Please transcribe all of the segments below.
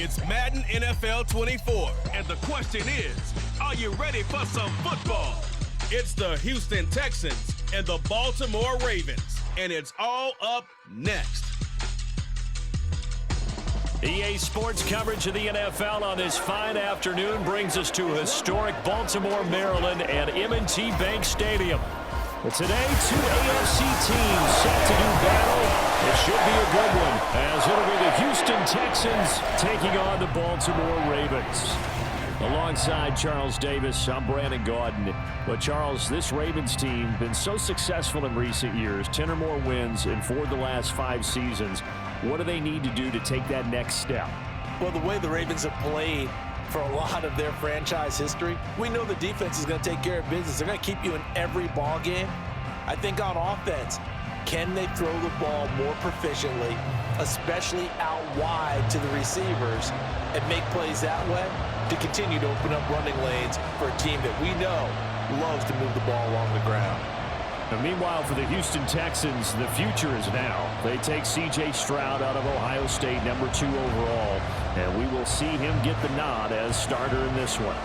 It's Madden NFL 24, and the question is, are you ready for some football? It's the Houston Texans and the Baltimore Ravens, and it's all up next. EA Sports coverage of the NFL on this fine afternoon brings us to historic Baltimore, Maryland at M&T Bank Stadium. But today, two AFC teams set to do battle. It should be a good one, as it'll be the Houston Texans taking on the Baltimore Ravens. Alongside Charles Davis, I'm Brandon Gaudin. But Charles, this Ravens team been so successful in recent years, 10 or more wins in 4 of the last 5 seasons. What do they need to do to take that next step? Well, the way the Ravens have played for a lot of their franchise history, we know the defense is going to take care of business. They're going to keep you in every ball game. I think on offense, can they throw the ball more proficiently, especially out wide to the receivers, and make plays that way to continue to open up running lanes for a team that we know loves to move the ball along the ground. Now, meanwhile, for the Houston Texans, the future is now. They take C.J. Stroud out of Ohio State, number 2 overall, and we will see him get the nod as starter in this one.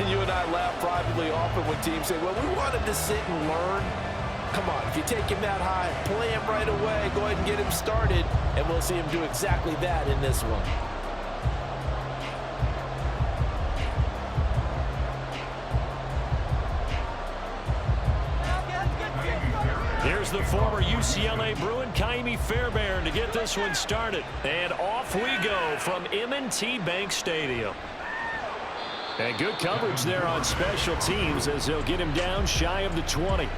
You and I laugh privately often when teams say, well, we wanted to sit and learn. Come on, if you take him that high, play him right away, go ahead and get him started, and we'll see him do exactly that in this one. Here's the former UCLA Bruin, Kaimi Fairbairn, to get this one started. And off we go from M&T Bank Stadium. And good coverage there on special teams as they'll get him down shy of the 20.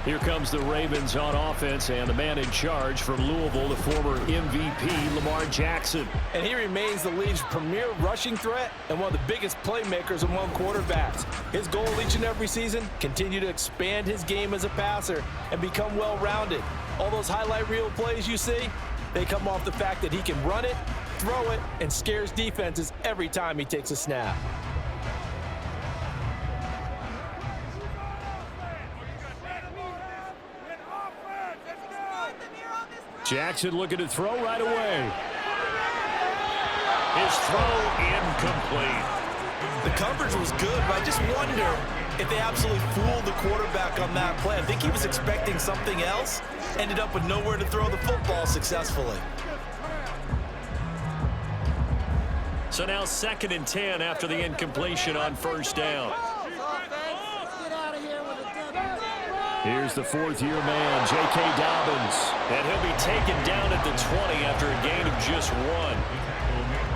Here comes the Ravens on offense, and the man in charge from Louisville, the former MVP, Lamar Jackson. And he remains the league's premier rushing threat and one of the biggest playmakers among quarterbacks. His goal each and every season, continue to expand his game as a passer and become well-rounded. All those highlight reel plays you see, they come off the fact that he can run it, throw it, and scares defenses every time he takes a snap. Jackson looking to throw right away. His throw incomplete. The coverage was good, but I just wonder if they absolutely fooled the quarterback on that play. I think he was expecting something else, ended up with nowhere to throw the football successfully. So now 2nd and 10 after the incompletion on first down. Here's the 4th-year man, J.K. Dobbins. And he'll be taken down at the 20 after a gain of just 1.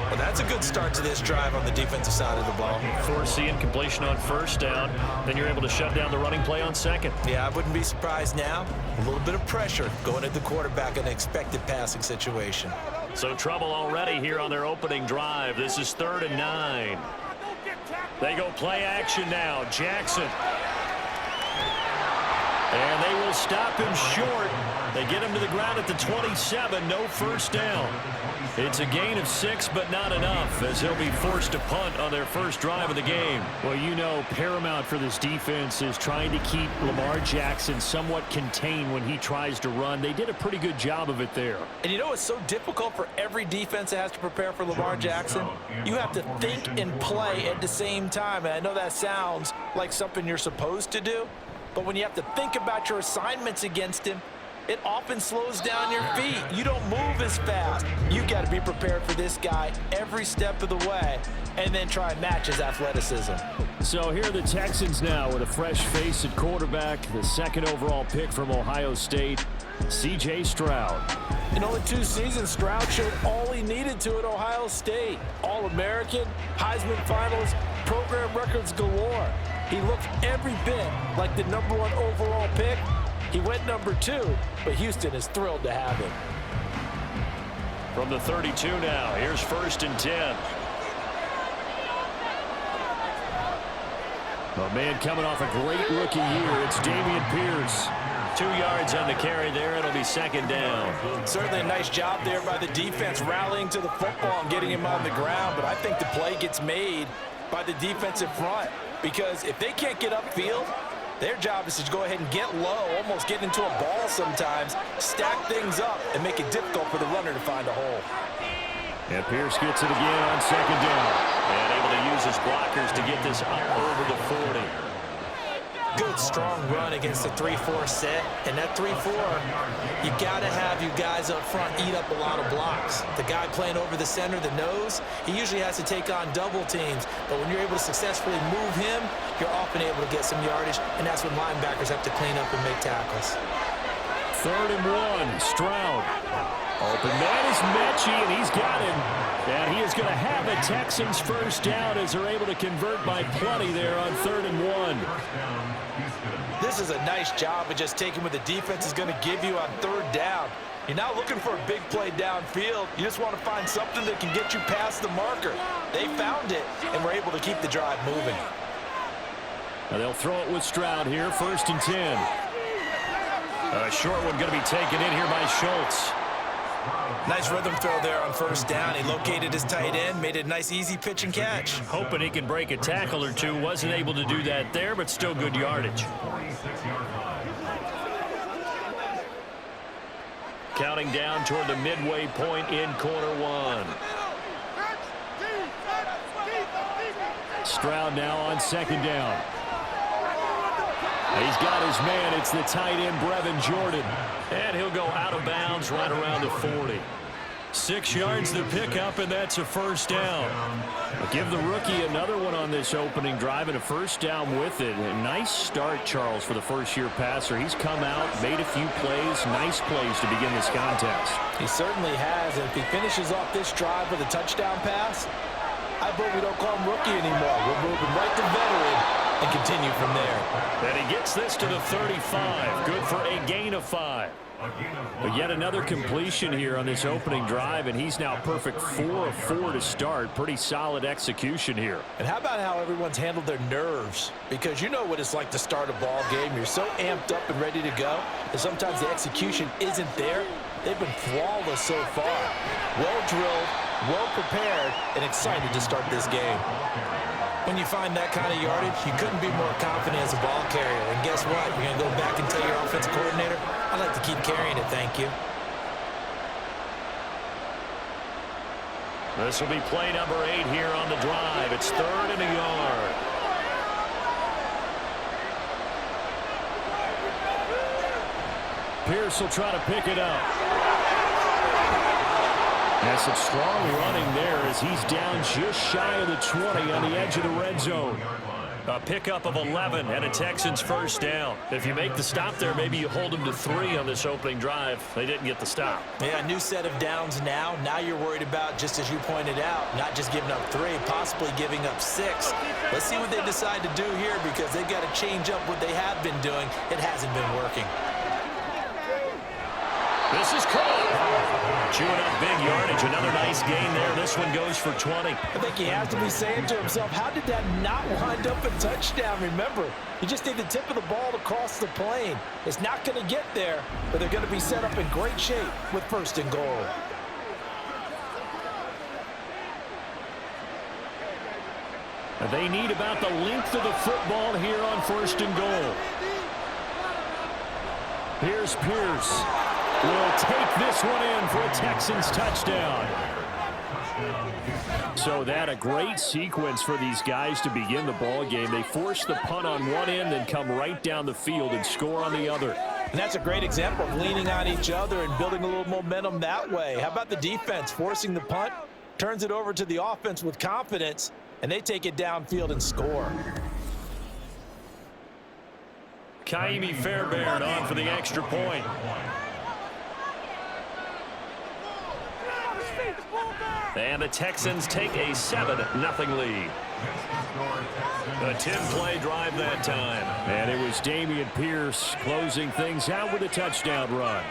Well, that's a good start to this drive on the defensive side of the ball. Force the incompletion on first down. Then you're able to shut down the running play on 2nd. Yeah, I wouldn't be surprised now. A little bit of pressure going at the quarterback in an expected passing situation. So trouble already here on their opening drive. This is 3rd and 9. They go play action now. Jackson. And they will stop him short. They get him to the ground at the 27. No first down. It's a gain of 6, but not enough, as they'll be forced to punt on their first drive of the game. Well, you know, paramount for this defense is trying to keep Lamar Jackson somewhat contained when he tries to run. They did a pretty good job of it there. And you know, it's so difficult for every defense that has to prepare for Lamar Jackson. You have to think and play at the same time. And I know that sounds like something you're supposed to do. But when you have to think about your assignments against him, it often slows down your feet. You don't move as fast. You've got to be prepared for this guy every step of the way and then try and match his athleticism. So here are the Texans now with a fresh face at quarterback, the 2nd overall pick from Ohio State, C.J. Stroud. In only 2 seasons, Stroud showed all he needed to at Ohio State. All-American, Heisman finalist, program records galore. He looked every bit like the #1 overall pick. He went number 2, but Houston is thrilled to have him. From the 32 now, here's 1st and 10. A man coming off a great rookie year, it's Dameon Pierce. 2 yards on the carry there, it'll be 2nd down. Certainly a nice job there by the defense rallying to the football and getting him on the ground, but I think the play gets made by the defensive front, because if they can't get upfield, their job is to go ahead and get low, almost get into a ball sometimes, stack things up, and make it difficult for the runner to find a hole. And Pierce gets it again on second down. And able to use his blockers to get this up over the 40. Good, strong run against the 3-4 set. And that 3-4, you got to have you guys up front eat up a lot of blocks. The guy playing over the center, the nose, he usually has to take on double teams. But when you're able to successfully move him, you're often able to get some yardage. And that's when linebackers have to clean up and make tackles. 3rd and 1, Stroud. Open man is Mechie, and he's got him. And he is going to have a Texans first down as they're able to convert by plenty there on 3rd and 1. This is a nice job of just taking what the defense is going to give you on 3rd down. You're not looking for a big play downfield. You just want to find something that can get you past the marker. They found it, and were able to keep the drive moving. Now they'll throw it with Stroud here, 1st and 10. A short one going to be taken in here by Schultz. Nice rhythm throw there on 1st down. He located his tight end, made it a nice easy pitch and catch. Hoping he can break a tackle or two. Wasn't able to do that there, but still good yardage. Counting down toward the midway point in quarter 1. Stroud now on 2nd down. He's got his man. It's the tight end, Brevin Jordan. And he'll go out of bounds right around the 40. 6 yards to pick up, and that's a 1st down. We'll give the rookie another one on this opening drive and a 1st down with it. A nice start, Charles, for the first-year passer. He's come out, made a few plays, nice plays to begin this contest. He certainly has, and if he finishes off this drive with a touchdown pass, I bet we don't call him rookie anymore. We'll move him right to veteran and continue from there. And he gets this to the 35. Good for a gain of 5. But yet another completion here on this opening drive, and he's now perfect 4 of 4 to start. Pretty solid execution here. And how about how everyone's handled their nerves? Because you know what it's like to start a ball game. You're so amped up and ready to go, and sometimes the execution isn't there. They've been flawless so far. Well drilled, well prepared, and excited to start this game. When you find that kind of yardage, you couldn't be more confident as a ball carrier. And guess what? You're going to go back and tell your offensive coordinator, I'd like to keep carrying it, thank you. This will be play number 8 here on the drive. It's 3rd and a yard. Pierce will try to pick it up. Yes, it's strong running there as he's down just shy of the 20 on the edge of the red zone. A pickup of 11 and a Texans first down. If you make the stop there, maybe you hold them to 3 on this opening drive. They didn't get the stop. Yeah, new set of downs now. Now you're worried about, just as you pointed out, not just giving up 3, possibly giving up 6. Let's see what they decide to do here, because they've got to change up what they have been doing. It hasn't been working. This is caught. Chewing up big yardage. Another nice gain there. This one goes for 20. I think he has to be saying to himself, how did that not wind up a touchdown? Remember, you just need the tip of the ball to cross the plane. It's not going to get there, but they're going to be set up in great shape with 1st and goal. They need about the length of the football here on 1st and goal. Here's Pierce. Will take this one in for a Texans touchdown. So that a great sequence for these guys to begin the ball game. They force the punt on one end and come right down the field and score on the other. And that's a great example of leaning on each other and building a little momentum that way. How about the defense forcing the punt, turns it over to the offense with confidence, and they take it downfield and score. Kaimi Fairbairn on for the extra point. And the Texans take a 7-0 lead. A 10-play drive that time. And it was Dameon Pierce closing things out with a touchdown run.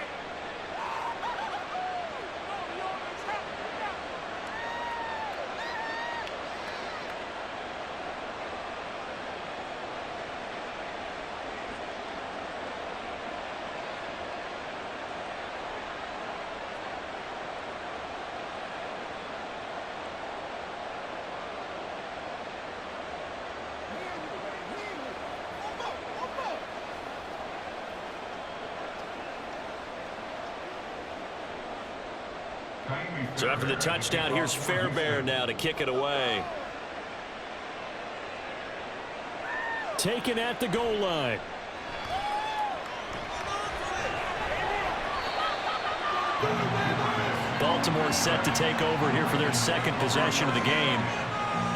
So after the touchdown, here's Fairbairn now to kick it away. Taken at the goal line. Baltimore set to take over here for their second possession of the game.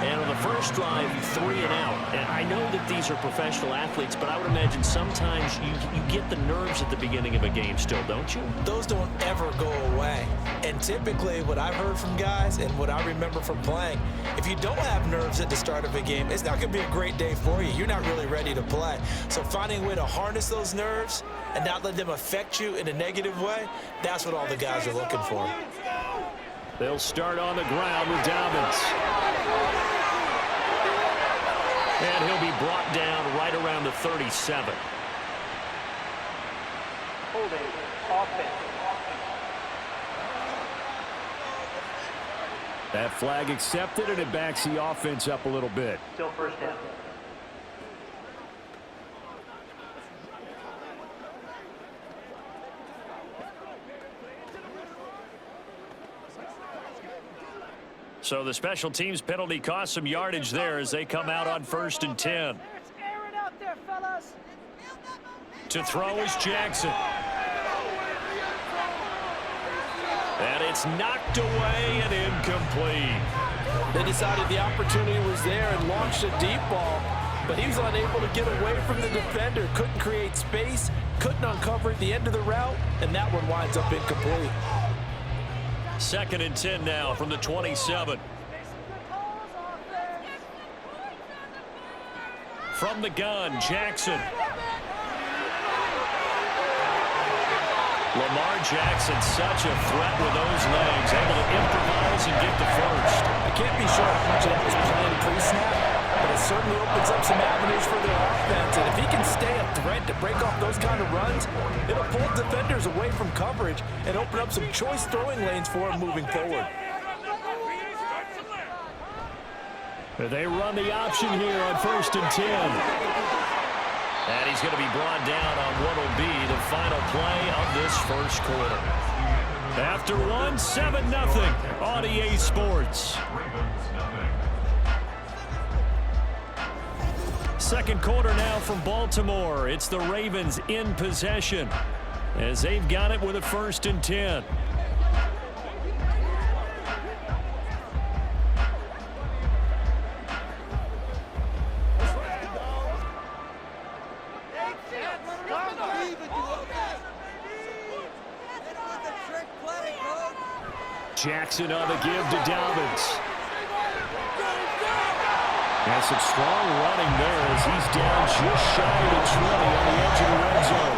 And on the first drive, 3 and out. And I know that these are professional athletes, but I would imagine sometimes you get the nerves at the beginning of a game still, don't you? Those don't ever go away. And typically what I've heard from guys and what I remember from playing, if you don't have nerves at the start of a game, it's not going to be a great day for you. You're not really ready to play. So finding a way to harness those nerves and not let them affect you in a negative way, that's what all the guys are looking for. They'll start on the ground with Dobbins. And he'll be brought down right around the 37. Holding offense. That flag accepted, and it backs the offense up a little bit. Still first down. So the special teams penalty cost some yardage there as they come out on 1st and 10. It's airing out there, fellas. To throw is Jackson. And it's knocked away and incomplete. They decided the opportunity was there and launched a deep ball, but he was unable to get away from the defender, couldn't create space, couldn't uncover at the end of the route, and that one winds up incomplete. 2nd and 10 now from the 27. From the gun, Jackson. Lamar Jackson, such a threat with those legs, able to improvise and get the first. I can't be sure how much of that was planned pre-snap, but it certainly opens up some avenues for their offense. And if he can stay a threat to break off those kind of runs, it'll pull defenders away from coverage and open up some choice throwing lanes for him moving forward. They run the option here on 1st and 10. And he's going to be brought down on what will be the final play of this first quarter. After 1, 7-0 on EA Sports. Second quarter now from Baltimore. It's the Ravens in possession as they've got it with a 1st and 10. Jackson on the give to Dobbins. And some strong running there as he's down just shy of the 20 on the edge of the red zone.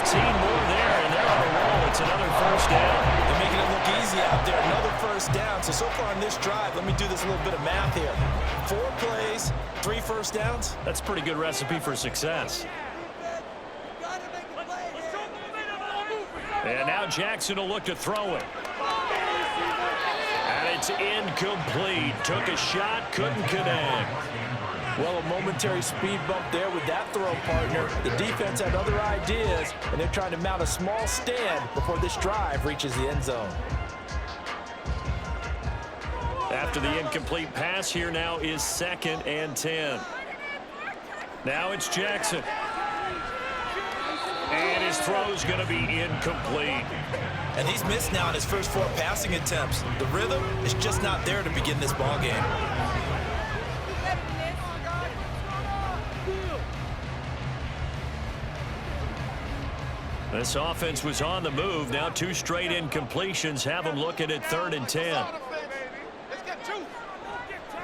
15 more there, and they're on the roll. It's another first down. They're making it look easy out there. Another first down. So far on this drive, let me do this a little bit of math here. 4 plays, 3 first downs. That's a pretty good recipe for success. And now Jackson will look to throw it. And it's incomplete. Took a shot, couldn't connect. Well, a momentary speed bump there with that throw partner. The defense had other ideas, and they're trying to mount a small stand before this drive reaches the end zone. After the incomplete pass, here now is 2nd and 10. Now it's Jackson. And his throw's going to be incomplete. And he's missed now in his first 4 passing attempts. The rhythm is just not there to begin this ball game. This offense was on the move. Now 2 straight incompletions have them looking at 3rd and 10.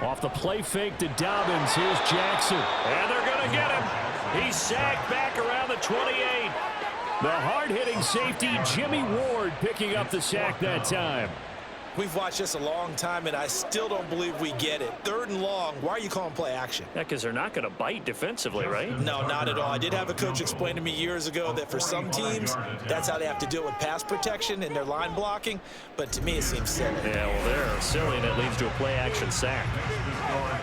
Off the play fake to Dobbins. Here's Jackson. And they're going to get him. He's sacked back around the 28. The hard-hitting safety, Jimmy Ward, picking up the sack that time. We've watched this a long time, and I still don't believe we get it. 3rd and long. Why are you calling play action? Yeah, because they're not going to bite defensively, right? No, not at all. I did have a coach explain to me years ago that for some teams, that's how they have to deal with pass protection and their line blocking. But to me, it seems silly. Yeah, well, they're silly, and it leads to a play-action sack.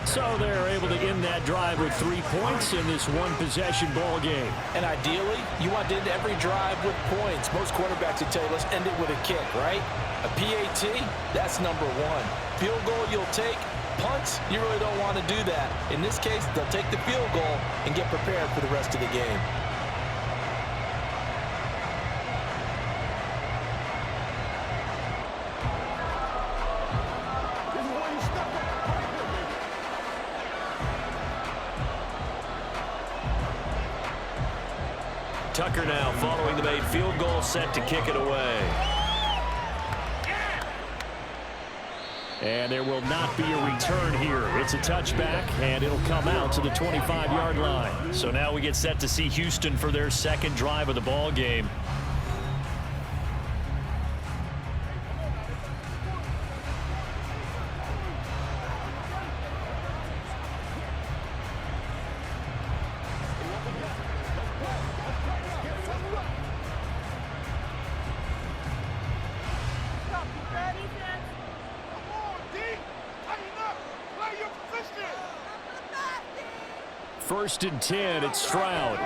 So they're able to end that drive with 3 points in this one-possession ball game. And ideally, you want to end every drive with points. Most quarterbacks would tell you, let's end it with a kick, right? A PAT, that's number one. Field goal you'll take. Punts, you really don't want to do that. In this case, they'll take the field goal and get prepared for the rest of the game. Tucker now following the made field goal, set to kick it away. And there will not be a return here. It's a touchback, and it'll come out to the 25-yard line. So now we get set to see Houston for their second drive of the ball game. First and 10, it's Stroud.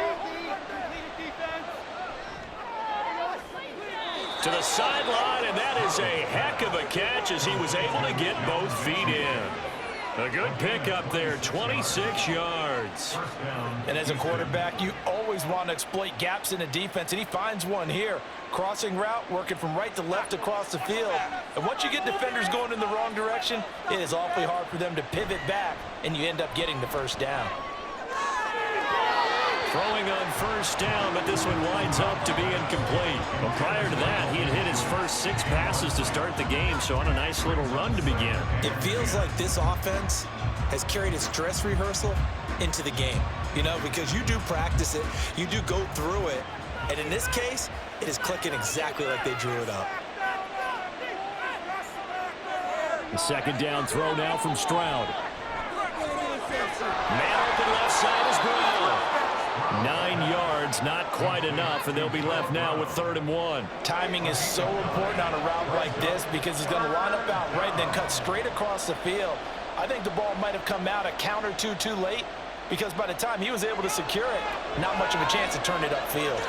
To the sideline, and that is a heck of a catch as he was able to get both feet in. A good pickup there, 26 yards. And as a quarterback, you always want to exploit gaps in a defense, and he finds one here. Crossing route, working from right to left across the field. And once you get defenders going in the wrong direction, it is awfully hard for them to pivot back, and you end up getting the first down. Throwing on first down, but this one winds up to be incomplete. Well, prior to that, he had hit his first 6 passes to start the game, so on a nice little run to begin. It feels like this offense has carried its dress rehearsal into the game, you know, because you do practice it, you do go through it, and in this case, it is clicking exactly like they drew it up. The second down throw now from Stroud. Man open left side is Brown. 9 yards, not quite enough, and they'll be left now with 3rd and 1. Timing is so important on a route like this because he's going to line up out right and then cut straight across the field. I think the ball might have come out a count or two too late because by the time he was able to secure it, not much of a chance to turn it upfield.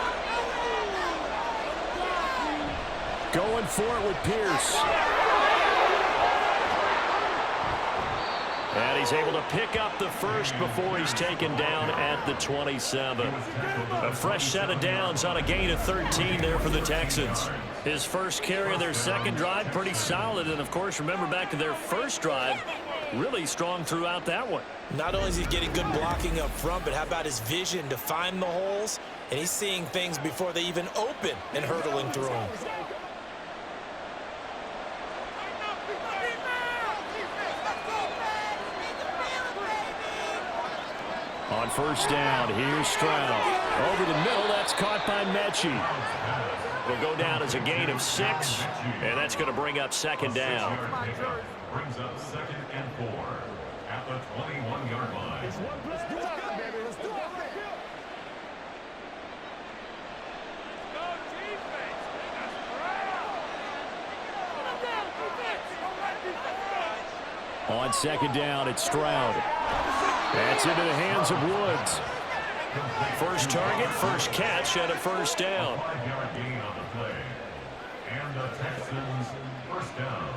Going for it with Pierce. And he's able to pick up the first before he's taken down at the 27. A fresh set of downs on a gain of 13 there for the Texans. His first carry of their second drive, pretty solid. And, of course, remember back to their first drive, really strong throughout that one. Not only is he getting good blocking up front, but how about his vision to find the holes? And he's seeing things before they even open and hurdling through them. On first down, here's Stroud. Over the middle, that's caught by Mechie. Will go down as a gain of 6, and that's going to bring up second down. Brings up 2nd and 4 at the 21-yard line. On second down, it's Stroud. That's into the hands of Woods. First target, first catch, and a first down. 5-yard gain on the play. And the Texans first down.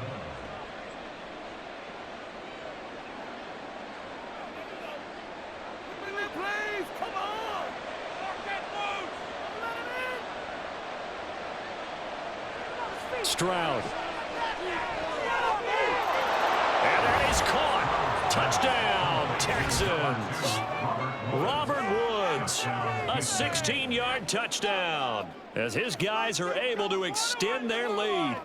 Stroud. And that is caught. Touchdown, Texans. Robert Woods, a 16-yard touchdown as his guys are able to extend their lead.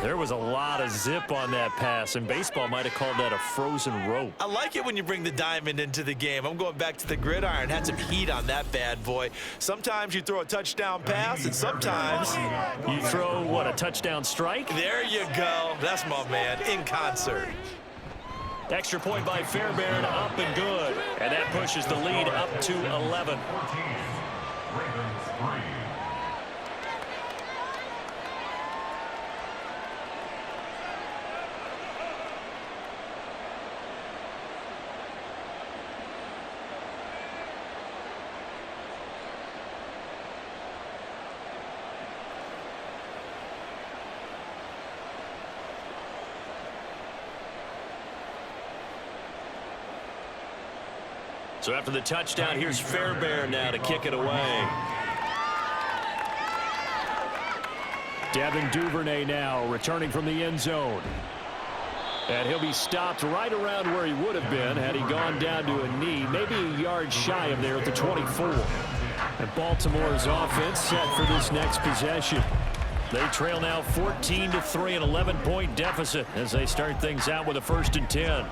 There was a lot of zip on that pass, and baseball might have called that a frozen rope. I like it when you bring the diamond into the game. I'm going back to the gridiron. Had some heat on that bad boy. Sometimes you throw a touchdown pass, and sometimes you throw, what, a touchdown strike? There you go. That's my man, in concert. Extra point by Fairbairn, up and good. And that pushes the lead up to 11. 14. Ravens 3. So after the touchdown, here's Fairbairn now to kick it away. Devin Duvernay now returning from the end zone. And he'll be stopped right around where he would have been had he gone down to a knee, maybe a yard shy of there at the 24. And Baltimore's offense set for this next possession. They trail now 14-3, an 11-point deficit as they start things out with a 1st and 10.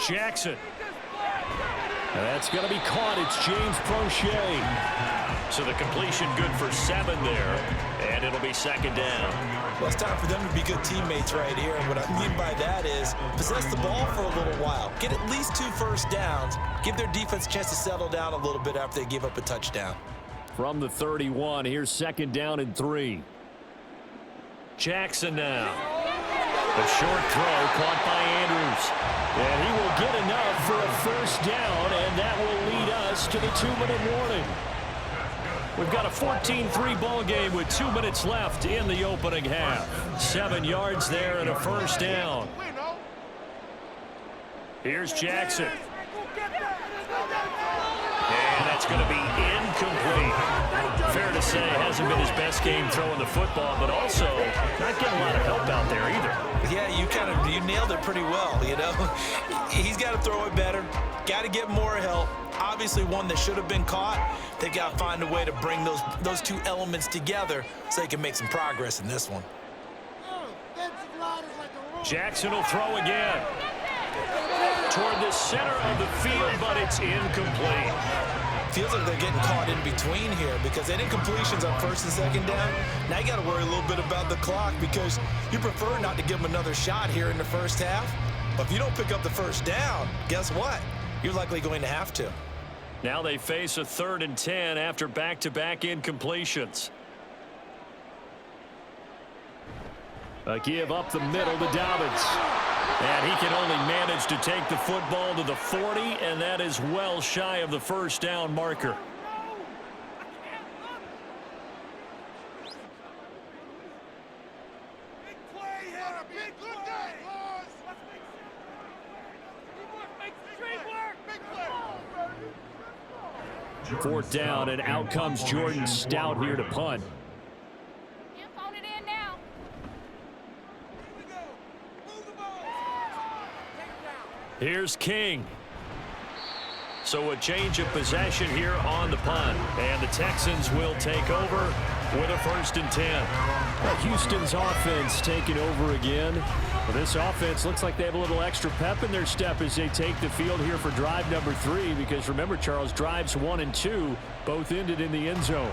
Jackson. That's going to be caught. It's James Prochet. So the completion good for 7 there, and it'll be 2nd down. Well, it's time for them to be good teammates right here. And what I mean by that is possess the ball for a little while. Get at least 2 first downs. Give their defense a chance to settle down a little bit after they give up a touchdown. From the 31, here's 2nd down and 3. Jackson now. A short throw caught by Andrews. And he will get enough for a 1st down, and that will lead us to the 2-minute warning. We've got a 14-3 ball game with 2 minutes left in the opening half. 7 yards there and a 1st down. Here's Jackson. And that's going to be incomplete. Fair to say, hasn't been his best game throwing the football, but also not getting a lot of help out there either. Yeah, you nailed it pretty well, you know. He's got to throw it better, got to get more help. Obviously one that should have been caught. They've got to find a way to bring those 2 elements together so they can make some progress in this one. Jackson will throw again. Toward the center of the field, but it's incomplete. Feels like they're getting caught in between here because any completions on 1st and 2nd down, now you got to worry a little bit about the clock because you prefer not to give them another shot here in the 1st half. But if you don't pick up the 1st down, guess what? You're likely going to have to. Now they face a 3rd and 10 after back-to-back incompletions. A give up the middle to Dobbins. And he can only manage to take the football to the 40, and that is well shy of the 1st down marker. Fourth down, and out comes Jordan Stout here to punt. Here's King. So a change of possession here on the punt. And the Texans will take over with a 1st and 10. Well, Houston's offense taking over again. Well, this offense looks like they have a little extra pep in their step as they take the field here for drive number 3. Because remember, Charles, drives 1 and 2 both ended in the end zone.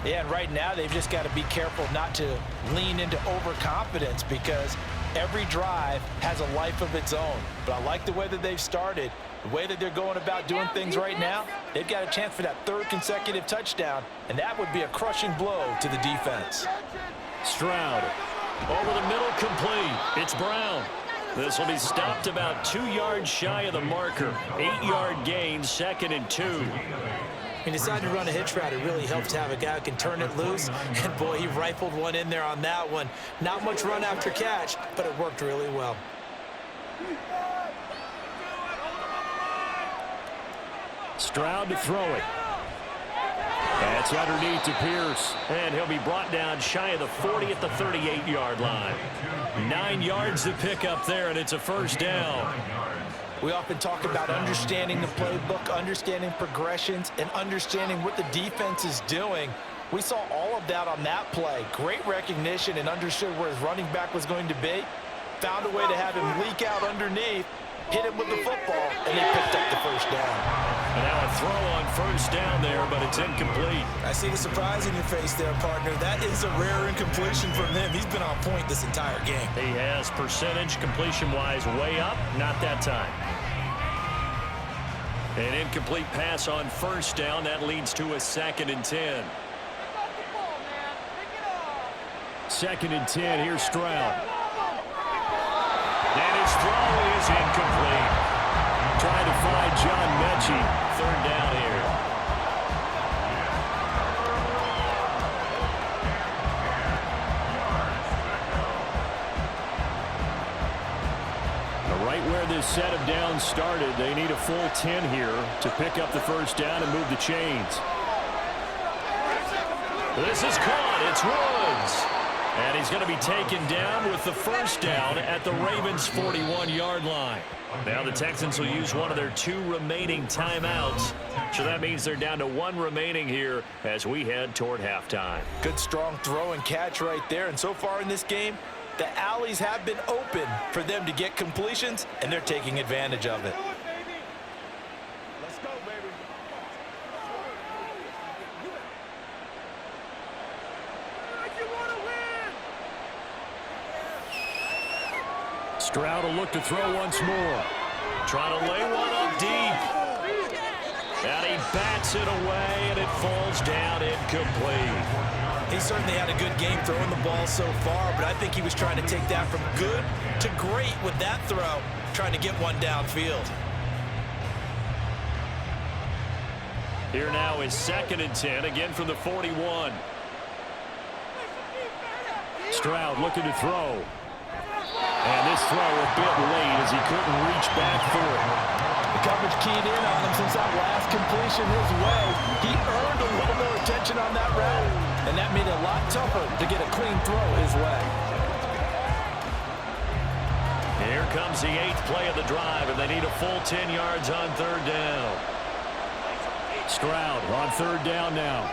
Yeah, and right now they've just got to be careful not to lean into overconfidence because every drive has a life of its own. But I like the way that they've started, the way that they're going about doing things right now. They've got a chance for that 3rd consecutive touchdown, and that would be a crushing blow to the defense. Stroud over the middle, complete. It's Brown. This will be stopped about 2 yards shy of the marker. 8-yard gain, 2nd and 2. He decided to run a hitch route. It really helps to have a guy who can turn it loose. And, boy, he rifled one in there on that one. Not much run after catch, but it worked really well. Stroud to throw it. That's underneath to Pierce. And he'll be brought down shy of the 40 at the 38-yard line. 9 yards to pick up there, and it's a 1st down. We often talk about understanding the playbook, understanding progressions, and understanding what the defense is doing. We saw all of that on that play. Great recognition and understood where his running back was going to be. Found a way to have him leak out underneath, hit him with the football, and they picked up the 1st down. And now a throw on 1st down there, but it's incomplete. I see the surprise in your face there, partner. That is a rare incompletion from him. He's been on point this entire game. He has percentage completion-wise way up, not that time. An incomplete pass on 1st down. That leads to a 2nd and 10. 2nd and 10. Here's Stroud. And his throw is incomplete. Trying to find John Mechie. Third down here. Right where this set of downs started, they need a full 10 here to pick up the first down and move the chains. This is caught. It's Woods. And he's going to be taken down with the first down at the Ravens' 41-yard line. Now the Texans will use one of their 2 remaining timeouts. So that means they're down to 1 remaining here as we head toward halftime. Good, strong throw and catch right there. And so far in this game, the alleys have been open for them to get completions, and they're taking advantage of it. Let's go, baby. You want to win. Stroud will look to throw once more. Trying to lay one up deep. And he bats it away, and it falls down incomplete. He certainly had a good game throwing the ball so far, but I think he was trying to take that from good to great with that throw, trying to get one downfield. Here now is 2nd and 10, again from the 41. Stroud looking to throw. And this throw a bit late as he couldn't reach back for it. The coverage keyed in on him since that last completion his way. He earned a little more attention on that route, and that made it a lot tougher to get a clean throw his way. Here comes the 8th play of the drive, and they need a full 10 yards on 3rd down. Stroud on 3rd down now.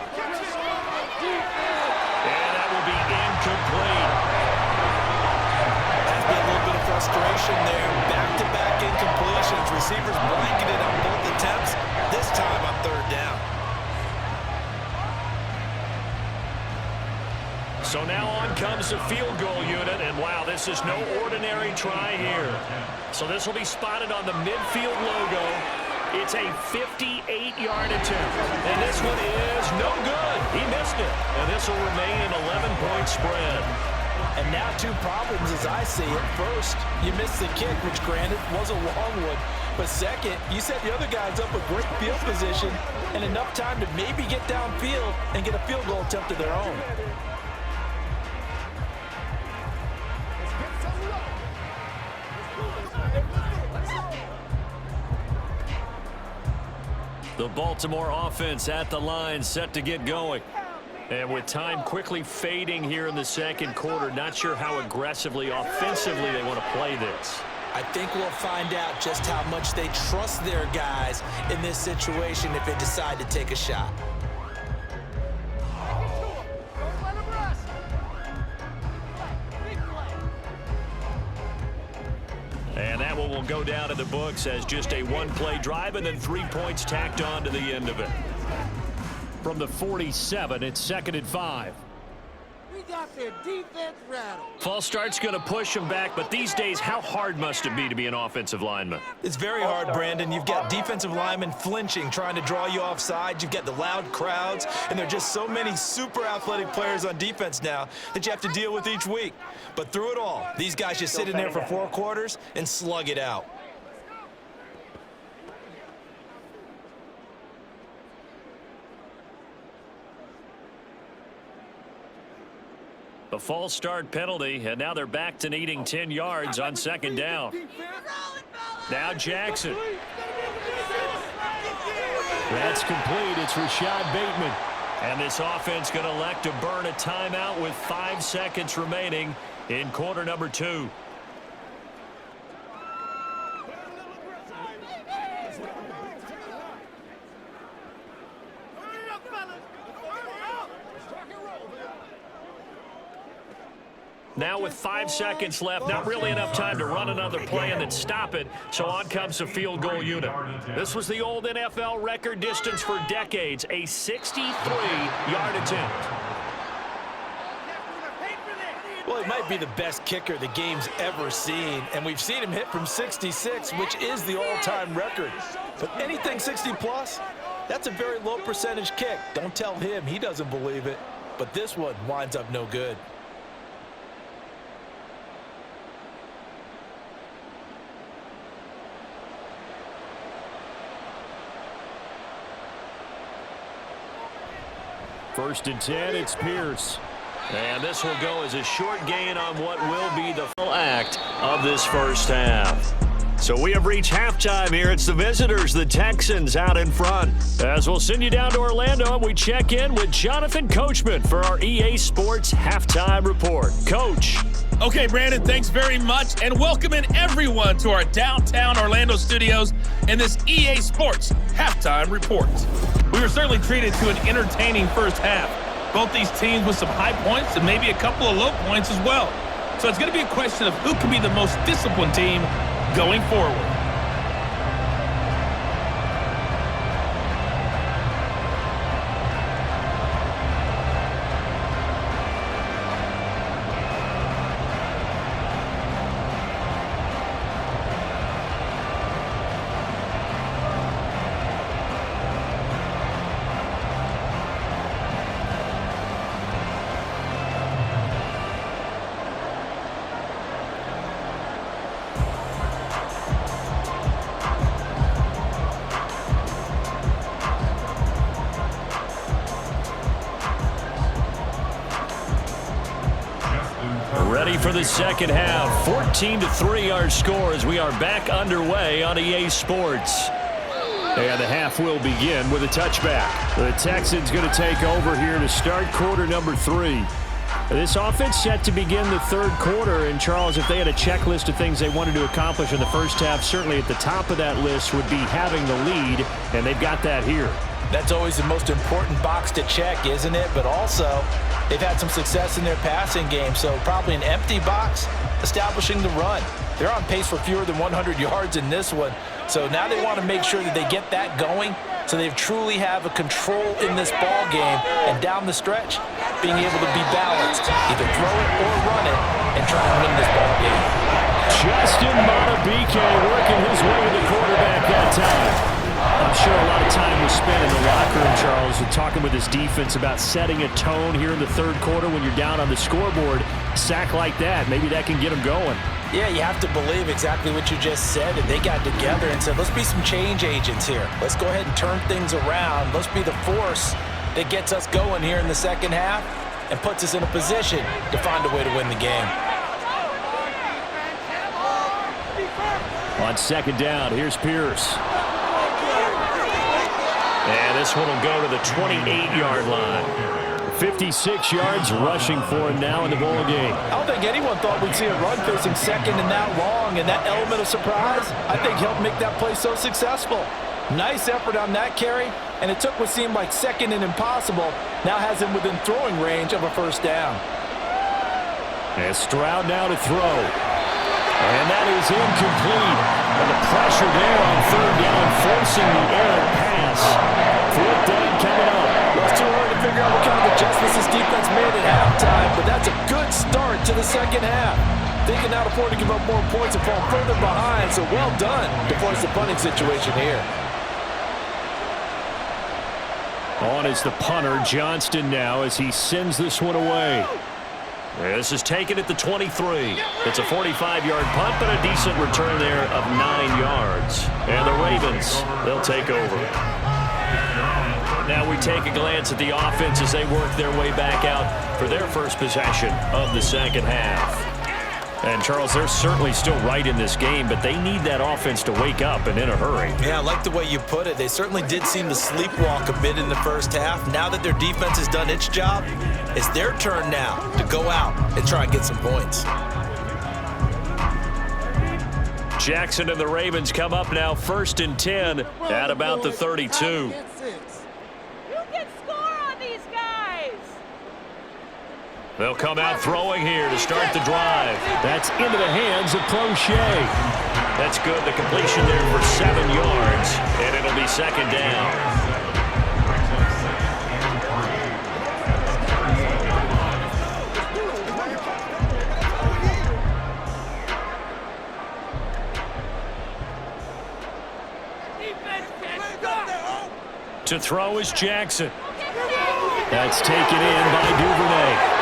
And that will be incomplete. A little bit of frustration there. Back-to-back incompletions. Receivers blanketed on both attempts, this time on 3rd down. So now on comes the field goal unit, and wow, this is no ordinary try here. So this will be spotted on the midfield logo. It's a 58-yard attempt, and this one is no good. He missed it, and this will remain an 11-point spread. And now 2 problems as I see it. First, you missed the kick, which granted was a long one. But second, you set the other guys up a great field position and enough time to maybe get downfield and get a field goal attempt of their own. The Baltimore offense at the line, set to get going. And with time quickly fading here in the 2nd quarter, not sure how aggressively, offensively they want to play this. I think we'll find out just how much they trust their guys in this situation if they decide to take a shot. And that one will go down in the books as just a 1-play drive and then 3 points tacked on to the end of it. From the 47, it's 2nd and 5. We got their defense rattled. False start's going to push them back, but these days, how hard must it be to be an offensive lineman? It's very hard, Brandon. You've got defensive linemen flinching, trying to draw you offside. You've got the loud crowds, and there are just so many super athletic players on defense now that you have to deal with each week. But through it all, these guys just sit in there for 4 quarters and slug it out. The false start penalty, and now they're back to needing 10 yards on 2nd down. Now Jackson. That's complete. It's Rashad Bateman. And this offense going to elect to burn a timeout with 5 seconds remaining in quarter number 2. Now with 5 seconds left, not really enough time to run another play and then stop it, so on comes the field goal unit. This was the old NFL record distance for decades, a 63-yard attempt. Well, he might be the best kicker the game's ever seen, and we've seen him hit from 66, which is the all-time record. But anything 60-plus, that's a very low percentage kick. Don't tell him he doesn't believe it, but this one winds up no good. First and 10, it's Pierce. And this will go as a short gain on what will be the full act of this first half. So we have reached halftime here. It's the visitors, the Texans, out in front. As we'll send you down to Orlando, and we check in with Jonathan Coachman for our EA Sports Halftime Report. Coach. Okay, Brandon, thanks very much, and welcome in everyone to our downtown Orlando studios in this EA Sports Halftime Report. We were certainly treated to an entertaining first half. Both these teams with some high points and maybe a couple of low points as well. So it's going to be a question of who can be the most disciplined team going forward. Ready for the second half. 14-3 our score as we are back underway on EA Sports. And the half will begin with a touchback. The Texans going to take over here to start quarter number 3. This offense set to begin the third quarter. And, Charles, if they had a checklist of things they wanted to accomplish in the first half, certainly at the top of that list would be having the lead, and they've got that here. That's always the most important box to check, isn't it? But also, they've had some success in their passing game, so probably an empty box establishing the run. They're on pace for fewer than 100 yards in this one, so now they want to make sure that they get that going so they truly have a control in this ball game, and down the stretch, being able to be balanced, either throw it or run it, and try and win this ball game. Justin Madubuike working his way to the quarterback that time. I'm sure a lot of time was spent in the locker room, Charles, and talking with his defense about setting a tone here in the third quarter when you're down on the scoreboard. A sack like that, maybe that can get them going. Yeah, you have to believe exactly what you just said, and they got together and said, let's be some change agents here. Let's go ahead and turn things around. Let's be the force that gets us going here in the second half and puts us in a position to find a way to win the game. On second down, here's Pierce. And this one will go to the 28-yard line. 56 yards rushing for him now in the ball game. I don't think anyone thought we'd see a run facing second and that long, and that element of surprise, I think, helped make that play so successful. Nice effort on that carry, and it took what seemed like second and impossible, now has him within throwing range of a first down. And Stroud now to throw. And that is incomplete. And the pressure there on third down, forcing the errant pass. Fourth down coming up. Well, it's too early to figure out what kind of adjustments this defense made at halftime, but that's a good start to the second half. They can now afford to give up more points and fall further behind, so well done to force the punting situation here. On is the punter, Johnston, now as he sends this one away. This is taken at the 23. It's a 45-yard punt, but a decent return there of 9 yards. And the Ravens, they'll take over. Now we take a glance at the offense as they work their way back out for their first possession of the second half. And, Charles, they're certainly still right in this game, but they need that offense to wake up and in a hurry. Yeah, I like the way you put it. They certainly did seem to sleepwalk a bit in the first half. Now that their defense has done its job, it's their turn now to go out and try and get some points. Jackson and the Ravens come up now 1st and 10 at about the 32. They'll come out throwing here to start the drive. That's into the hands of Crochet. That's good. The completion there for 7 yards, and it'll be second down. To throw is Jackson. That's taken in by Duvernay.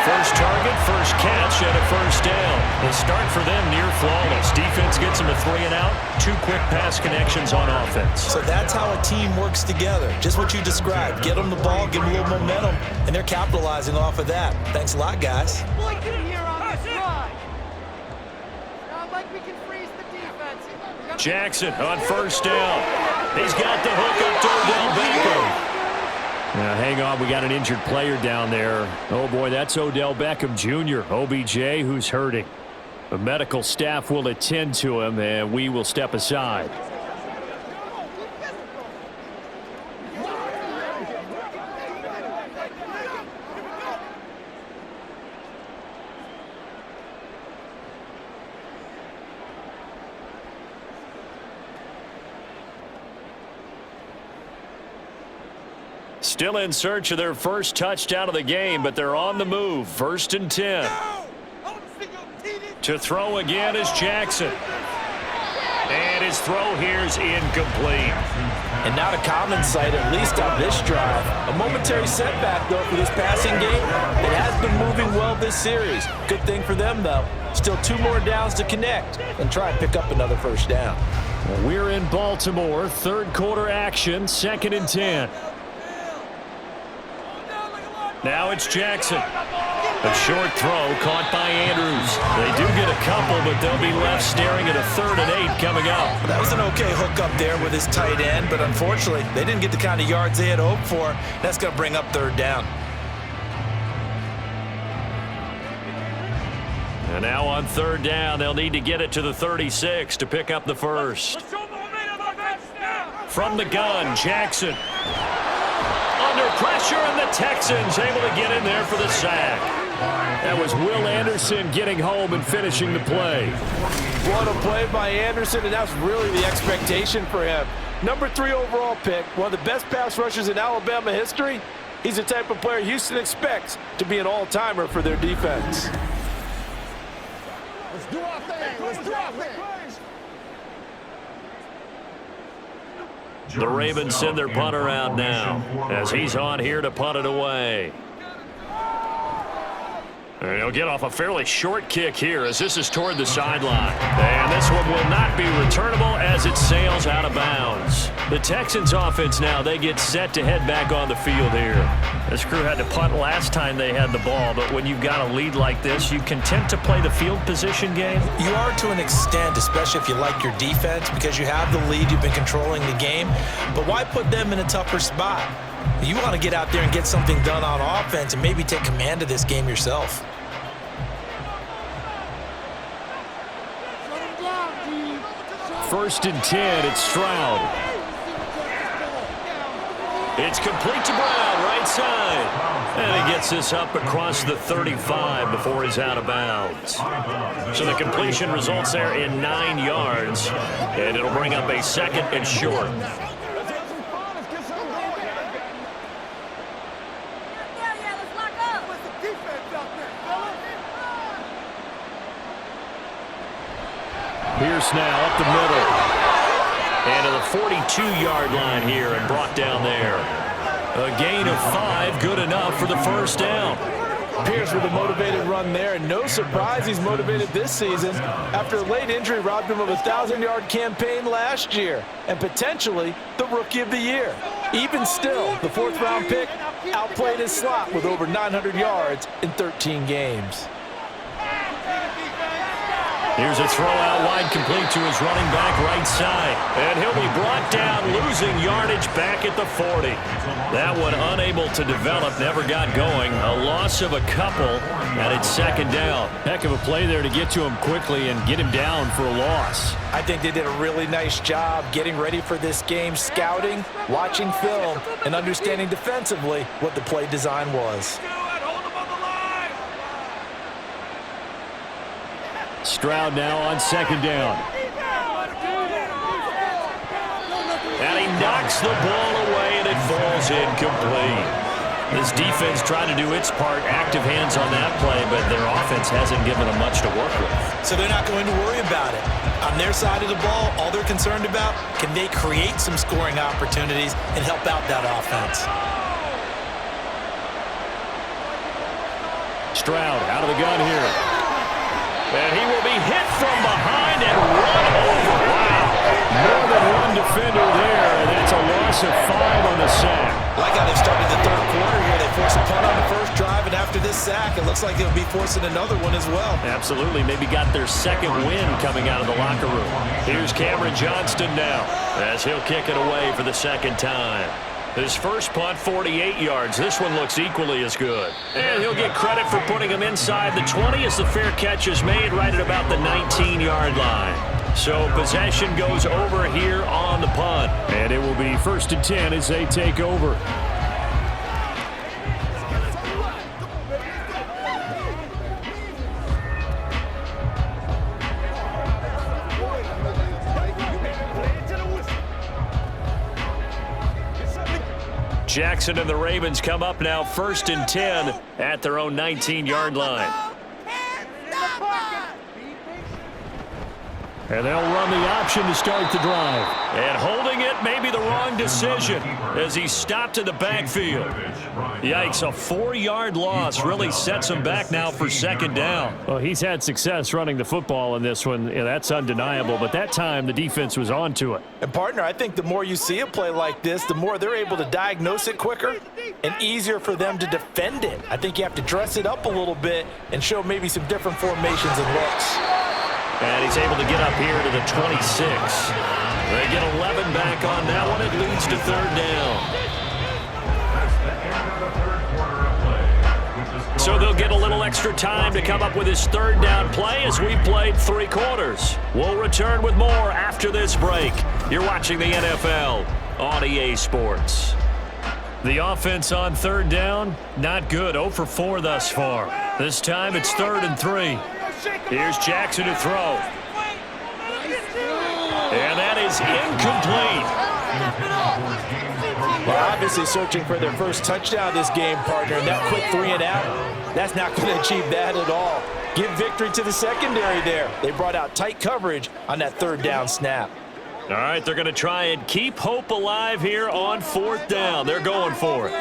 First target, first catch, and a first down. The start for them near flawless. Defense gets them a 3 and out. 2 quick pass connections on offense. So that's how a team works together. Just what you described. Get them the ball, give them a little momentum, and they're capitalizing off of that. Thanks a lot, guys. Jackson on first down. He's got the hook up to Odell Beckham. Now, hang on, we got an injured player down there. Oh, boy, that's Odell Beckham Jr., OBJ, who's hurting. The medical staff will attend to him, and we will step aside. Still in search of their first touchdown of the game, but they're on the move. 1st and 10. To throw again is Jackson. And his throw here is incomplete. And not a common sight, at least on this drive. A momentary setback, though, for this passing game. It has been moving well this series. Good thing for them, though. Still 2 more downs to connect and try and pick up another first down. Well, we're in Baltimore. 3rd quarter action, 2nd and 10. Now it's Jackson. A short throw caught by Andrews. They do get a couple, but they'll be left staring at a 3rd and 8 coming up. That was an okay hook up there with his tight end, but unfortunately, they didn't get the kind of yards they had hoped for. That's going to bring up 3rd down. And now on 3rd down, they'll need to get it to the 36 to pick up the first. From the gun, Jackson. Under pressure, and the Texans able to get in there for the sack. That was Will Anderson getting home and finishing the play. What a play by Anderson, and that's really the expectation for him. Number 3 overall pick, one of the best pass rushers in Alabama history. He's the type of player Houston expects to be an all-timer for their defense. Let's do our thing. Let's do our thing. The Ravens send their punter out now as he's on here to punt it away. And he'll get off a fairly short kick here as this is toward the sideline. And this one will not be returnable as it sails out of bounds. The Texans offense now, they get set to head back on the field here. This crew had to punt last time they had the ball, but when you've got a lead like this, you content to play the field position game? You are to an extent, especially if you like your defense, because you have the lead, you've been controlling the game. But why put them in a tougher spot? You want to get out there and get something done on offense and maybe take command of this game yourself. First and 10, it's Stroud. It's complete to Brown, right side. And he gets this up across the 35 before he's out of bounds. So the completion results there in 9 yards. And it'll bring up a 2nd and short. Pierce now up the middle. And to the 42-yard line here and brought down there. A gain of 5, good enough for the first down. Pierce with a motivated run there, and no surprise he's motivated this season after a late injury robbed him of a 1,000-yard campaign last year and potentially the Rookie of the Year. Even still, the 4th-round pick outplayed his slot with over 900 yards in 13 games. Here's a throw out wide, complete to his running back right side. And he'll be brought down, losing yardage back at the 40. That one unable to develop, never got going. A loss of a couple, and it's 2nd down. Heck of a play there to get to him quickly and get him down for a loss. I think they did a really nice job getting ready for this game, scouting, watching film, and understanding defensively what the play design was. Stroud now on 2nd down. And he knocks the ball away, and it falls incomplete. This defense tried to do its part, active hands on that play, but their offense hasn't given them much to work with. So they're not going to worry about it. On their side of the ball, all they're concerned about, can they create some scoring opportunities and help out that offense? Stroud out of the gun here. And he will be hit from behind and run over. Wow. More than one defender there, and that's a loss of 5 on the sack. Like how they've started the third quarter here. They forced a punt on the first drive, and after this sack, it looks like they'll be forcing another one as well. Absolutely. Maybe got their second win coming out of the locker room. Here's Cameron Johnston now as he'll kick it away for the second time. His first punt, 48 yards. This one looks equally as good. And he'll get credit for putting him inside the 20 as the fair catch is made right at about the 19-yard line. So possession goes over here on the punt. And it will be 1st and 10 as they take over. Jackson and the Ravens come up now 1st and 10 at their own 19-yard line. And they'll run the option to start the drive. And holding it may be the wrong decision as he stopped in the backfield. Yikes, a 4-yard loss really sets him back now for 2nd down. Well, he's had success running the football in this one. Yeah, that's undeniable, but that time the defense was on to it. And, partner, I think the more you see a play like this, the more they're able to diagnose it quicker and easier for them to defend it. I think you have to dress it up a little bit and show maybe some different formations and looks. And he's able to get up here to the 26. They get 11 back on that one. It leads to 3rd down. So they'll get a little extra time to come up with his 3rd down play as we've played 3 quarters. We'll return with more after this break. You're watching the NFL on EA Sports. The offense on 3rd down, not good. 0 for 4 thus far. This time it's 3rd and 3. Here's Jackson to throw. And that is incomplete. Well, obviously searching for their first touchdown this game, partner. And that quick 3 and out, that's not going to achieve that at all. Give victory to the secondary there. They brought out tight coverage on that 3rd down snap. All right, they're going to try and keep hope alive here on 4th down. They're going for it.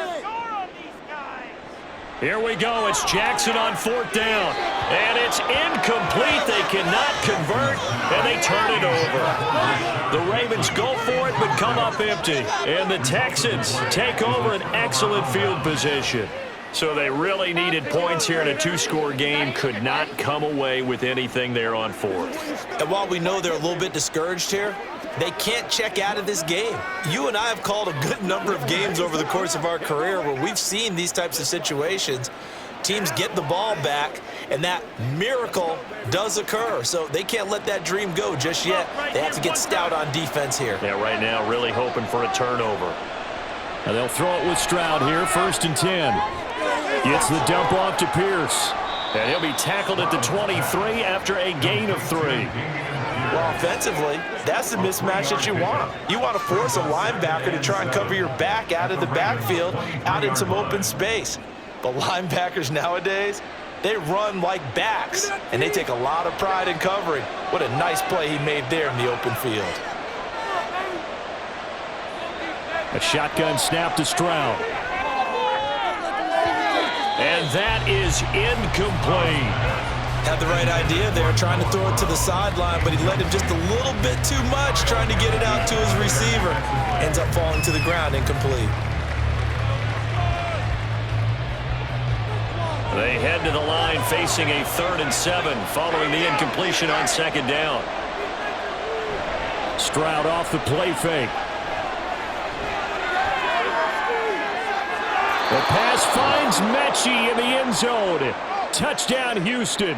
Here we go. It's Jackson on 4th down. And it's incomplete. They cannot convert, and they turn it over. The Ravens go for it, but come up empty. And the Texans take over an excellent field position. So they really needed points here in a 2-score game. Could not come away with anything there on 4th. And while we know they're a little bit discouraged here, they can't check out of this game. You and I have called a good number of games over the course of our career where we've seen these types of situations. Teams get the ball back, and that miracle does occur. So they can't let that dream go just yet. They have to get stout on defense here. Yeah, right now really hoping for a turnover. And they'll throw it with Stroud here, 1st and 10. Gets the dump off to Pierce. And he'll be tackled at the 23 after a gain of 3. Well, offensively, that's the mismatch that you want. You want to force a linebacker to try and cover your back out of the backfield, out in some open space. But linebackers nowadays, they run like backs, and they take a lot of pride in covering. What a nice play he made there in the open field. A shotgun snap to Stroud. And that is incomplete. Had the right idea there, trying to throw it to the sideline, but he let him just a little bit too much, trying to get it out to his receiver. Ends up falling to the ground, incomplete. They head to the line facing a 3rd and 7 following the incompletion on 2nd down. Stroud off the play fake. The pass finds Mechie in the end zone. Touchdown, Houston.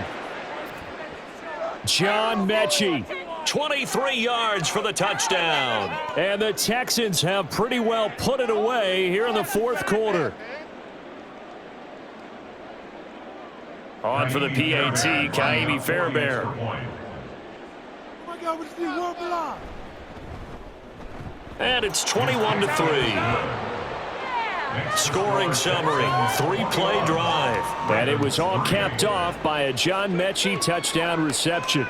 John Mechie, 23 yards for the touchdown. And the Texans have pretty well put it away here in the 4th quarter. On for the PAT, Kaimi Fairbairn. And it's 21-3. Scoring summary, 3-play drive. And it was all capped off by a John Mechie touchdown reception.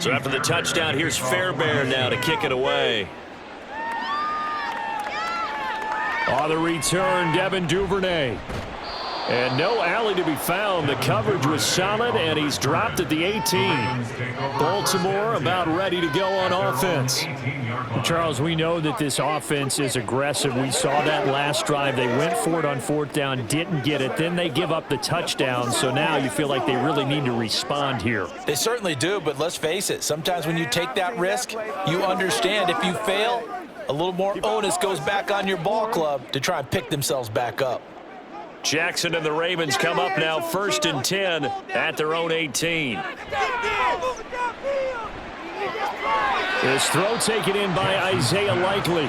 So after the touchdown, here's Fairbairn now to kick it away. On the return, Devin Duvernay. And no alley to be found. The coverage was solid, and he's dropped at the 18. Baltimore about ready to go on offense. Charles, we know that this offense is aggressive. We saw that last drive. They went for it on fourth down, didn't get it. Then they give up the touchdown. So now you feel like they really need to respond here. They certainly do, but let's face it. Sometimes when you take that risk, you understand if you fail, a little more onus goes back on your ball club to try and pick themselves back up. Jackson and the Ravens come up now 1st and 10 at their own 18. This throw taken in by Isaiah Likely.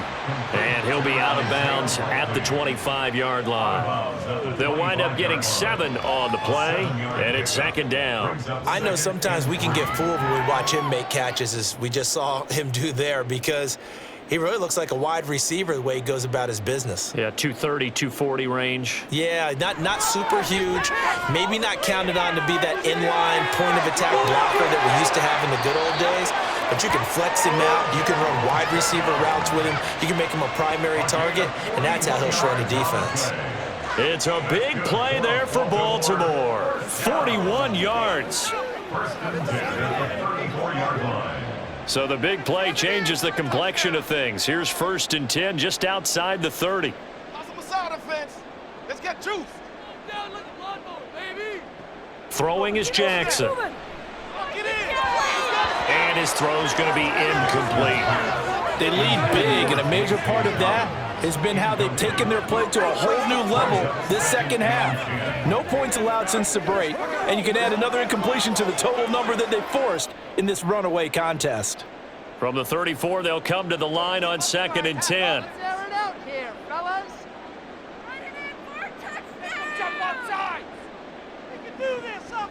And he'll be out of bounds at the 25-yard line. They'll wind up getting 7 on the play, and it's 2nd down. I know sometimes we can get fooled when we watch him make catches, as we just saw him do there, because he really looks like a wide receiver the way he goes about his business. Yeah, 230, 240 range. Yeah, not super huge. Maybe not counted on to be that inline point-of-attack blocker that we used to have in the good old days. But you can flex him out. You can run wide receiver routes with him. You can make him a primary target, and that's how he'll shred a defense. It's a big play there for Baltimore. 41 yards. So the big play changes the complexion of things. Here's 1st and 10 just outside the 30. Let's get juice. Throwing is Jackson. And his throw's going to be incomplete. They lead big, and a major part of that has been how they've taken their play to a whole new level this second half. No points allowed since the break, and you can add another incompletion to the total number that they forced in this runaway contest. From the 34, they'll come to the line on 2nd and 10.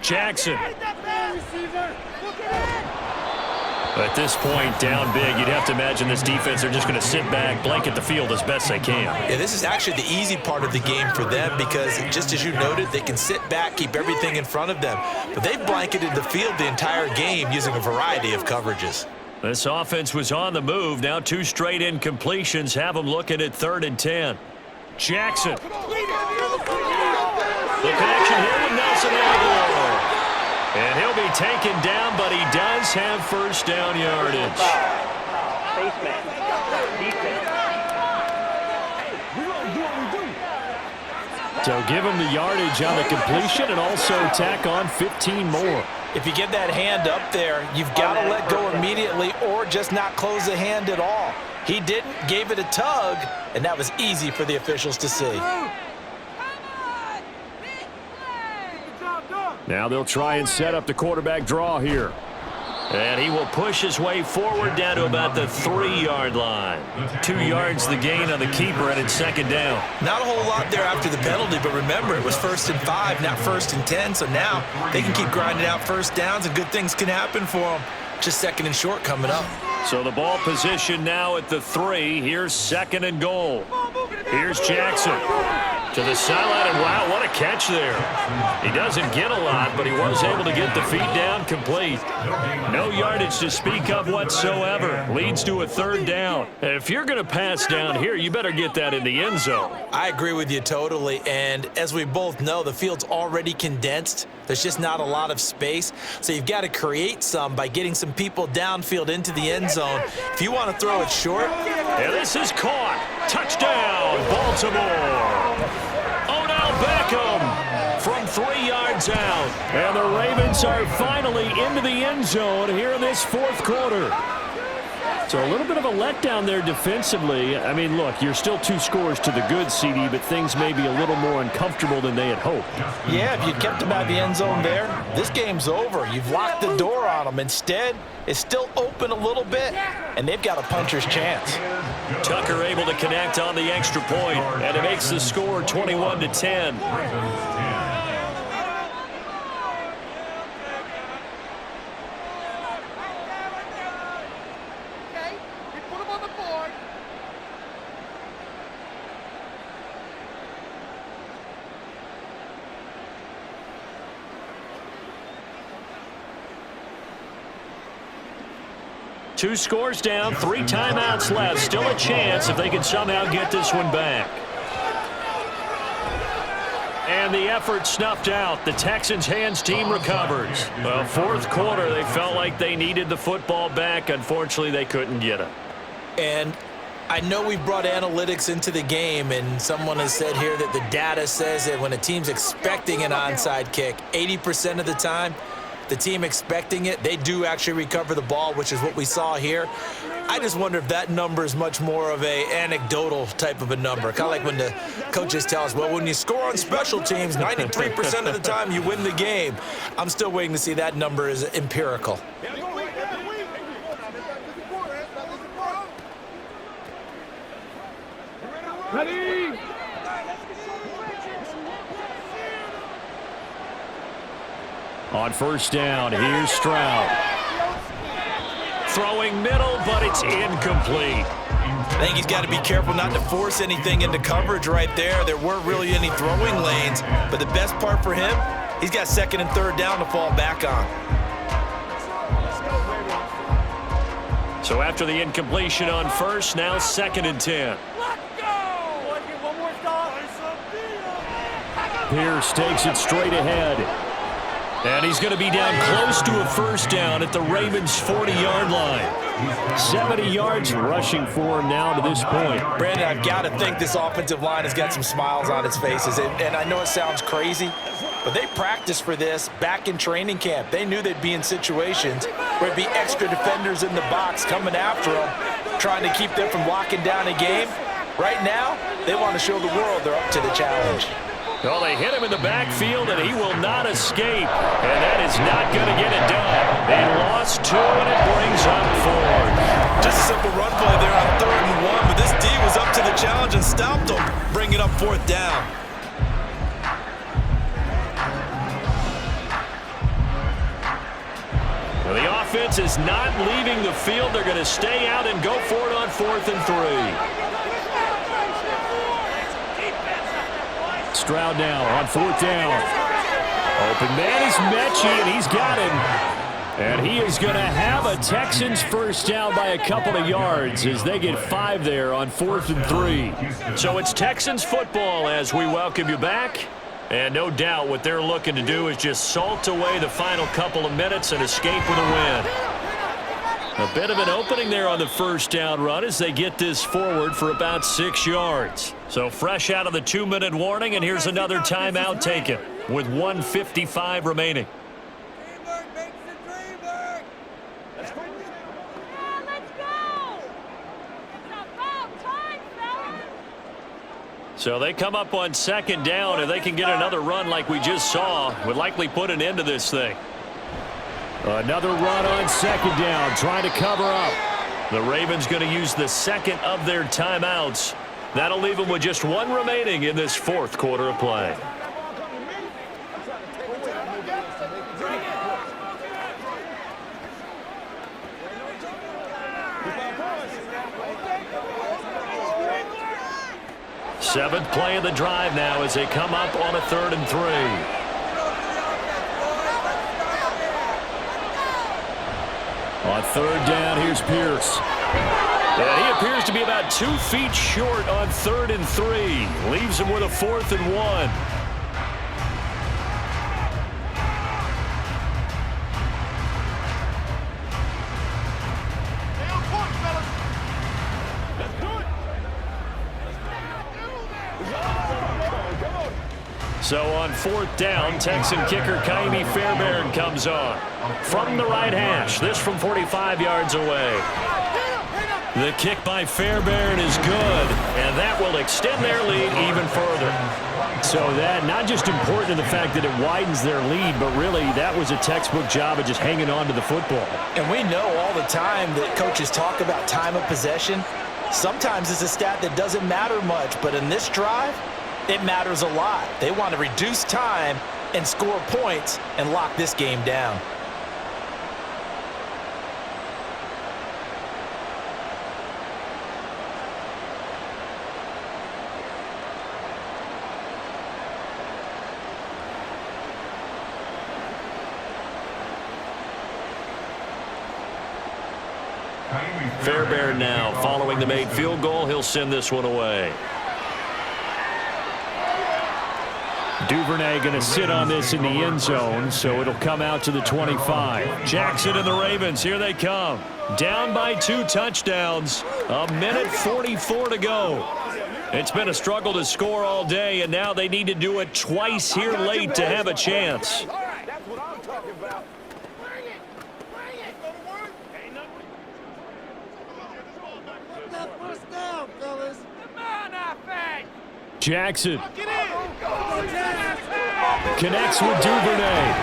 Jackson. At this point, down big, you'd have to imagine this defense, they're just going to sit back, blanket the field as best they can. Yeah, this is actually the easy part of the game for them because, just as you noted, they can sit back, keep everything in front of them. But they've blanketed the field the entire game using a variety of coverages. This offense was on the move. Now 2 straight incompletions have them looking at 3rd and 10. Jackson. The connection here with Nelson Aguilar. And he'll be taken down, but he does have 1st down yardage. So give him the yardage on the completion and also tack on 15 more. If you get that hand up there, you've got to let go immediately or just not close the hand at all. He didn't, gave it a tug, and that was easy for the officials to see. Now they'll try and set up the quarterback draw here. And he will push his way forward down to about the 3-yard line. 2 yards the gain on the keeper, and it's 2nd down. Not a whole lot there after the penalty, but remember, it was 1st and 5, not 1st and 10, so now they can keep grinding out 1st downs, and good things can happen for them. Just 2nd and short coming up. So the ball position now at the 3. Here's 2nd and goal. Here's Jackson to the sideline, and wow, what a catch there. He doesn't get a lot, but he was able to get the feet down complete. No yardage to speak of whatsoever. Leads to a 3rd down. And if you're going to pass down here, you better get that in the end zone. I agree with you totally, and as we both know, the field's already condensed. There's just not a lot of space, so you've got to create some by getting some people downfield into the end zone. If you want to throw it short. And this is caught. Touchdown, Baltimore. Odell Beckham from 3 yards out. And the Ravens are finally into the end zone here in this 4th quarter. So a little bit of a letdown there defensively. I mean, look, you're still 2 scores to the good, CD, but things may be a little more uncomfortable than they had hoped. Yeah, if you kept them out of the end zone there, this game's over. You've locked the door on them. Instead, it's still open a little bit, and they've got a puncher's chance. Tucker able to connect on the extra point, and it makes the score 21-10. 2 scores down, 3 timeouts left. Still a chance if they can somehow get this one back. And the effort snuffed out. The Texans' hands team recovers. Well, 4th quarter, they felt like they needed the football back. Unfortunately, they couldn't get it. And I know we brought analytics into the game, and someone has said here that the data says that when a team's expecting an onside kick, 80% of the time, the team expecting it, they do actually recover the ball, which is what we saw here. I just wonder if that number is much more of a anecdotal type of a number. Kind of like when the coaches tell us, well, when you score on special teams, 93% of the time you win the game. I'm still waiting to see that number is empirical. Ready? On 1st down, here's Stroud. Throwing middle, but it's incomplete. I think he's got to be careful not to force anything into coverage right there. There weren't really any throwing lanes, but the best part for him, he's got 2nd and 3rd down to fall back on. So after the incompletion on 1st, now 2nd and 10. Pierce takes it straight ahead. And he's going to be down close to a 1st down at the Ravens' 40-yard line. 70 yards rushing for him now to this point. Brandon, I've got to think this offensive line has got some smiles on its faces. And I know it sounds crazy, but they practiced for this back in training camp. They knew they'd be in situations where it'd be extra defenders in the box coming after them, trying to keep them from locking down a game. Right now, they want to show the world they're up to the challenge. Well, they hit him in the backfield, and he will not escape. And that is not going to get it done. They lost 2, and it brings up 4. Just a simple run play there on 3rd and 1, but this D was up to the challenge and stopped them, bringing up 4th down. Well, the offense is not leaving the field. They're going to stay out and go for it on 4th and 3. Stroud now on 4th down. Open man is Mechie, and he's got him. And he is going to have a Texans 1st down by a couple of yards as they get 5 there on 4th and 3. So it's Texans football as we welcome you back. And no doubt what they're looking to do is just salt away the final couple of minutes and escape with a win. A bit of an opening there on the 1st down run as they get this forward for about 6 yards. So fresh out of the 2-minute warning, and here's another timeout taken with 1:55 remaining. So they come up on 2nd down, and they can get another run like we just saw, would likely put an end to this thing. Another run on 2nd down, trying to cover up. The Ravens going to use the 2nd of their timeouts. That'll leave them with just 1 remaining in this 4th quarter of play. Seventh play of the drive now as they come up on a 3rd and 3. On 3rd down, here's Pierce. And he appears to be about 2 feet short on 3rd and 3. Leaves him with a 4th and 1. So on 4th down, Texan kicker Kaimi Fairbairn comes on. From the right hash, this from 45 yards away. The kick by Fairbairn is good, and that will extend their lead even further. So that not just important in the fact that it widens their lead, but really that was a textbook job of just hanging on to the football. And we know all the time that coaches talk about time of possession. Sometimes it's a stat that doesn't matter much, but in this drive, it matters a lot. They want to reduce time and score points and lock this game down. Fairbairn now following the made field goal. He'll send this one away. Duvernay going to sit on this in the end zone, so it'll come out to the 25. Jackson and the Ravens, here they come. Down by 2 touchdowns. 1:44 to go. It's been a struggle to score all day, and now they need to do it twice here late to have a chance. Jackson connects with Duvernay.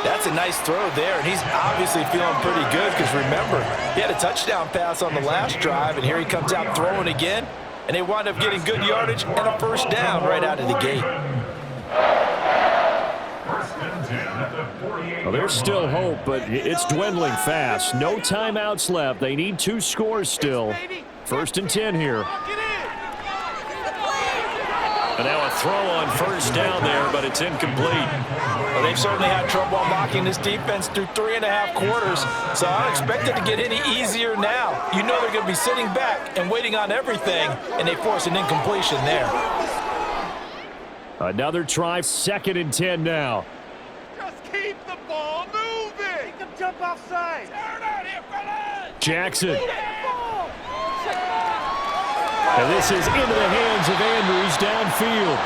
That's a nice throw there, and he's obviously feeling pretty good because, remember, he had a touchdown pass on the last drive, and here he comes out throwing again, and they wind up getting good yardage and a first down right out of the gate. Well, there's still hope, but it's dwindling fast. No timeouts left. They need 2 scores still. 1st and 10 here. And now a throw on first down there, but it's incomplete. Well, they've certainly had trouble unlocking this defense through 3.5 quarters, so I don't expect it to get any easier now. You know they're going to be sitting back and waiting on everything, and they force an incompletion there. Another try, 2nd and 10 now. Just keep the ball moving. Make them jump offside. Turn out here, fellas. Jackson. And this is into the hands of Andrews downfield.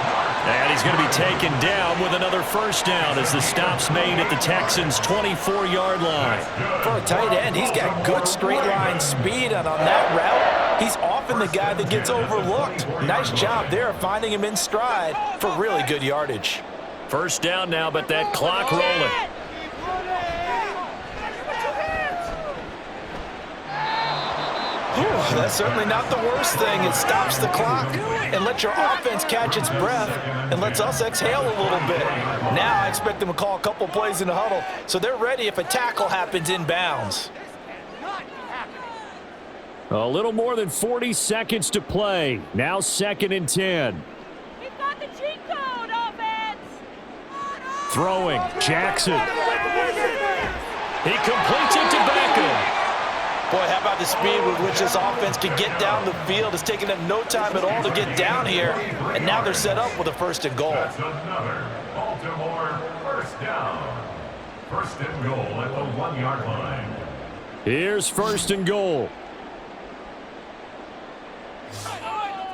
And he's going to be taken down with another first down as the stop's made at the Texans' 24-yard line. For a tight end, he's got good straight line speed, and on that route, he's often the guy that gets overlooked. Nice job there of finding him in stride for really good yardage. First down now, but that clock rolling. That's certainly not the worst thing. It stops the clock and lets your offense catch its breath and lets us exhale a little bit. Now I expect them to call a couple plays in the huddle so they're ready if a tackle happens inbounds. A little more than 40 seconds to play. Now 2nd and 10. We've got the cheat code, offense. Throwing, Jackson. He completes it to Beckham. Boy, how about the speed with which this offense can get down the field? It's taken them no time at all to get down here, and now they're set up with a 1st and goal. That's another Baltimore first down. 1st and goal at the 1-yard line. Here's 1st and goal.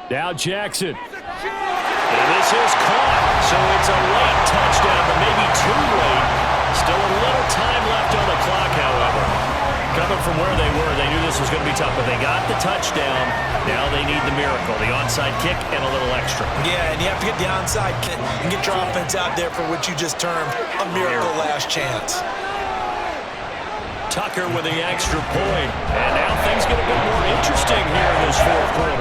Now Jackson. And this is caught, so it's a late touchdown, but maybe too late. Still a little time left on the clock, however. Coming from where they were, they knew this was going to be tough, but they got the touchdown. Now they need the miracle, the onside kick and a little extra. Yeah, and you have to get the onside kick and get your offense out there for what you just termed a miracle last chance. Tucker with the extra point, and now things get a bit more interesting here in this 4th quarter.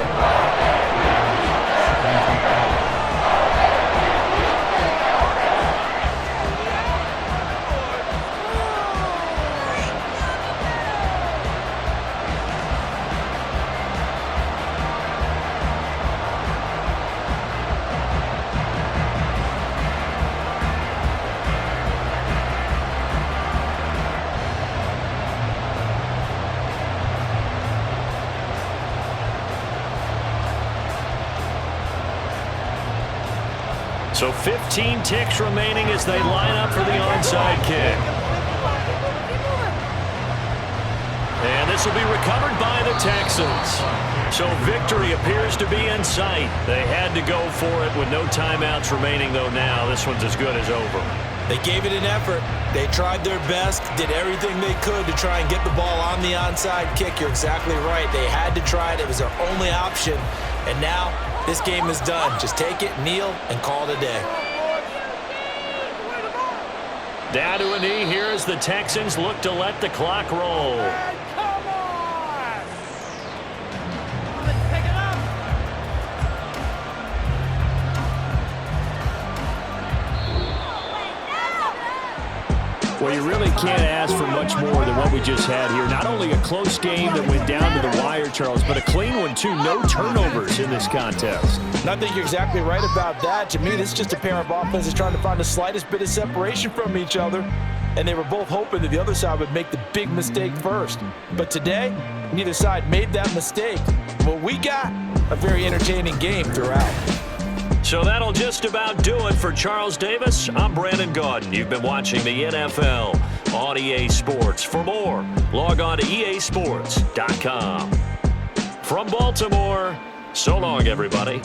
So 15 ticks remaining as they line up for the onside kick. And this will be recovered by the Texans. So victory appears to be in sight. They had to go for it with no timeouts remaining, though now this one's as good as over. They gave it an effort. They tried their best, did everything they could to try and get the ball on the onside kick. You're exactly right. They had to try it. It was their only option. And now this game is done. Just take it, kneel, and call it a day. Down to a knee here as the Texans look to let the clock roll. Well, you really can't ask for much more than what we just had here. Not only a close game that went down to the wire, Charles, but a clean one, too. No turnovers in this contest. And I think you're exactly right about that. To me, this is just a pair of offenses trying to find the slightest bit of separation from each other. and they were both hoping that the other side would make the big mistake first. But today, neither side made that mistake. What we got, a very entertaining game throughout. So that'll just about do it for Charles Davis. I'm Brandon Gaudin. You've been watching the NFL on EA Sports. For more, log on to easports.com. From Baltimore, so long, everybody.